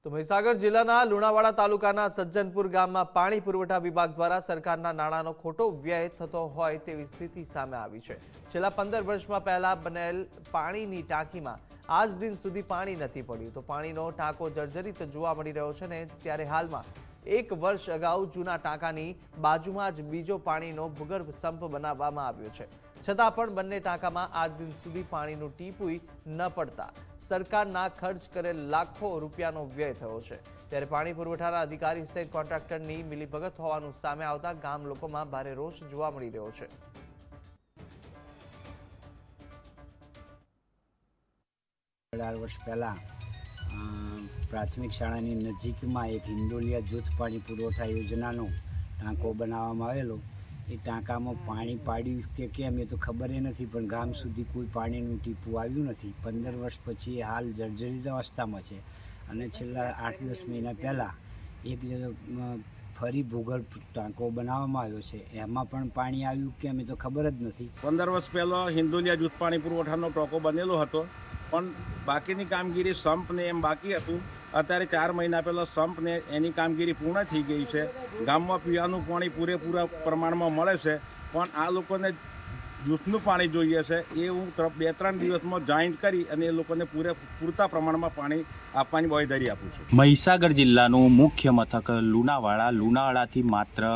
તો મહીસાગર જિલ્લાના લુણાવાડા તાલુકાના સજ્જનપુર ગામમાં પાણી પુરવઠા વિભાગ દ્વારા સરકારના નાણાંનો ખોટો વ્યય થતો હોય તેવી સ્થિતિ સામે આવી છે। છેલ્લા 15 વર્ષમાં પહેલા બનેલ પાણીની ટાંકીમાં આજ દિન સુધી પાણી નથી પડ્યું તો પાણીનો ટાંકો જર્જરિત જોવા મળી રહ્યો છે ને ત્યારે હાલમાં 1 વર્ષ અગાઉ જૂના ટાંકાની બાજુમાં જ બીજો પાણીનો ભૂગર્ભ સંપ બનાવવામાં આવ્યો છે, છતાં પણ બંને ટાંકામાં આજ દિન સુધી પાણીનું ટીપું ન પડતા સરકારના ખર્ચ કરેલ લાખો રૂપિયાનો વ્યય થયો છે। ત્યારે પાણી પુરવઠાના અધિકારી સહિત કોન્ટ્રાક્ટરની મિલીભગત હોવાનું સામે આવતા ગામ લોકોમાં ભારે રોષ જોવા મળી રહ્યો છે। 18 વર્ષ પહેલા પ્રાથમિક શાળાની નજીકમાં એક હિંડોલિયા જૂથ પાણી પુરવઠા યોજનાનો ટાંકો બનાવવામાં આવેલો। એ ટાંકામાં પાણી પાડ્યું કે કેમ એ તો ખબર નથી, પણ ગામ સુધી કોઈ પાણીનું ટીપું આવ્યું નથી। 15 વર્ષ પછી હાલ જર્જરિત અવસ્થામાં છે અને છેલ્લા 8-10 મહિના પહેલાં એક ફરી ભૂગર્ભ ટાંકો બનાવવામાં આવ્યો છે, એમાં પણ પાણી આવ્યું કેમ એ તો ખબર જ નથી। 15 વર્ષ પહેલાં હિંડોલિયા જૂથ પાણી પુરવઠાનો ટાંકો બનેલો હતો, પણ બાકીની કામગીરી સંપને એમ બાકી હતું। અત્યારે 4 મહિના પહેલાં સંપને એની કામગીરી પૂર્ણ થઈ ગઈ છે। ગામમાં પીવાનું પાણી પૂરેપૂરા પ્રમાણમાં મળે છે, પણ આ લોકોને જૂથનું પાણી જોઈએ છે। એ હું 2-3 દિવસમાં જોઈન્ટ કરી અને એ લોકોને પૂરતા પ્રમાણમાં પાણી આપવાની બાંયધરી આપું છું। મહીસાગર જિલ્લાનું મુખ્ય મથક લુણાવાડાથી માત્ર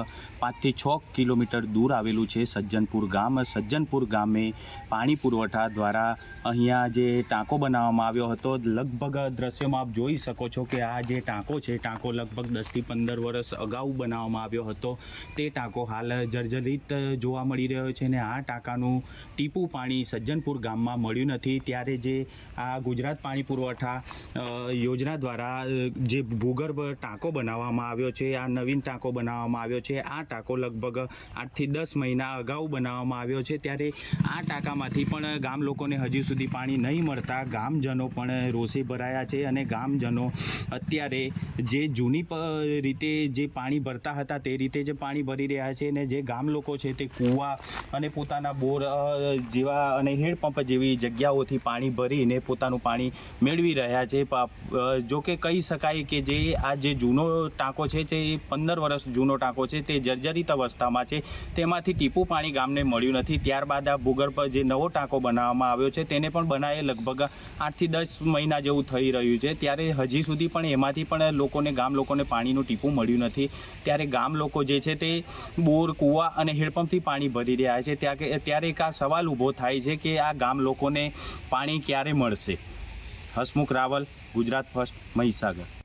5 થી 6 કિલોમીટર દૂર આવેલું છે સજ્જનપુર ગામ। સજ્જનપુર ગામે પાણી પુરવઠા દ્વારા અહીંયા જે ટાંકો બનાવવામાં આવ્યો હતો, લગભગ દ્રશ્યમાં આપ જોઈ શકો છો કે આ જે ટાંકો છે, ટાંકો લગભગ 10 થી 15 વર્ષ અગાઉ બનાવવામાં આવ્યો હતો। તે ટાંકો હાલ જર્જરિત જોવા મળી રહ્યો છે અને આ ટાંકાનું ટીપું પાણી સજ્જનપુર ગામમાં મળ્યું નથી। ત્યારે જે આ ગુજરાત પાણી પુરવઠા યોજના દ્વારા જે ભૂગર્ભ ટાંકો બનાવવામાં આવ્યો છે, આ નવીન ટાંકો બનાવવામાં આવ્યો છે। આ ટાંકો લગભગ 8 થી 10 મહિના અગાઉ બનાવવામાં આવ્યો છે। ત્યારે આ ટાંકામાંથી પણ ગામ લોકોને હજી સુધી પાણી નહીં મળતા ગામજનો પણ રોષે ભરાયા છે અને ગામજનો અત્યારે જે જૂની રીતે જે પાણી ભરતા હતા તે રીતે જ પાણી ભરી રહ્યા છે અને જે ગામ લોકો છે તે કૂવા અને પોતાના બોર જેવા અને હેડપંપ જેવી જગ્યાઓથી પાણી ભરીને પોતાનું પાણી મેળવી રહ્યા છે। જો કે કહી શકાય કે જે આ જે જૂનો ટાંકો છે તે 15 વર્ષ જૂનો ટાંકો છે, તે જર્જરિત અવસ્થામાં છે, તેમાંથી ટીપું પાણી ગામને મળ્યું નથી। ત્યારબાદ આ ભૂગર્ભ જે નવો ટાંકો બનાવવામાં આવ્યો છે તેને પણ બનાવે લગભગ 8 થી 10 મહિના જેવું થઈ રહ્યું છે। ત્યારે હજી સુધી પણ એમાંથી પણ ગામ લોકોને પાણીનું ટીપું મળ્યું નથી। ત્યારે ગામ લોકો જે છે તે બોર, કૂવા અને હેડપંપથી પાણી ભરી રહ્યા છે। ત્યારે એક આ સવાલ ઊભો થાય છે કે આ ગામ લોકોને પાણી ક્યારે મળશે। હસમુખ રાવલ, ગુજરાત ફર્સ્ટ, મહીસાગર।